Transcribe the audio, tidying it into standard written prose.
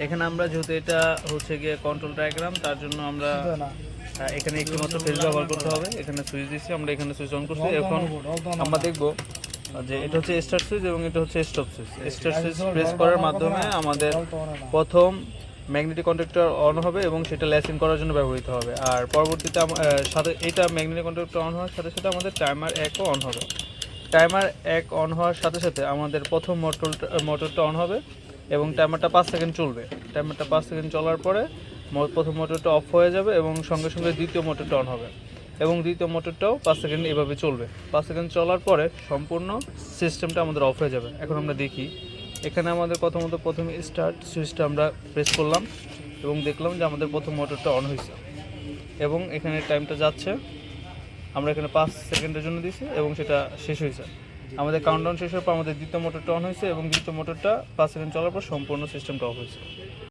এখানে আমরা যেহেতু এটা হচ্ছে গিয়ে কন্ট্রোল ডায়াগ্রাম, তার জন্য আমরা এখানে একটি মাত্র ফেজ ব্যবহার করতে হবে। এখানে সুইচ দিচ্ছি, আমরা এখানে সুইচ অন করছি। এখন আমরা দেখব যে এটা হচ্ছে স্টার্ট সুইচ এবং এটা হচ্ছে stop switch. Start switch press করার মাধ্যমে আমাদের প্রথম ম্যাগনেটিক কন্ট্যাক্টর অন হবে এবং সেটা ল্যাসিং করার জন্য ব্যবহৃত হবে। আর পরবর্তীতে সাথে এটা ম্যাগনেটিক কন্ট্যাক্টর অন হওয়ার সাথে সাথে আমাদের টাইমার 1ও অন হবে। টাইমার 1 অন হওয়ার সাথে সাথে আমাদের প্রথম মোটরটা অন হবে এবং টাইমারটা 5 সেকেন্ড চলবে। টাইমারটা 5 সেকেন্ড চলার পরে প্রথম মোটরটা অফ হয়ে যাবে এবং সঙ্গে সঙ্গে দ্বিতীয় মোটরটা অন হবে এবং দ্বিতীয় মোটরটাও 5 সেকেন্ড এভাবে চলবে। 5 সেকেন্ড চলার পরে সম্পূর্ণ সিস্টেমটা আমাদের অফ হয়ে যাবে। এখন আমরা দেখি, এখানে আমাদের প্রথমে স্টার্ট সুইচটা আমরা প্রেস করলাম এবং দেখলাম যে আমাদের প্রথম মোটরটা অন হয়েছে এবং এখানে টাইমটা যাচ্ছে। আমরা এখানে 5 সেকেন্ডের জন্য দিয়েছি এবং সেটা শেষ হয়েছে। আমাদের কাউন্টডাউন শেষ হওয়ার পর আমাদের দ্বিতীয় মোটরটা অন হয়েছে এবং দ্বিতীয় মোটরটা 5 সেকেন্ড চলার পর সম্পূর্ণ সিস্টেমটা অফ হয়েছে।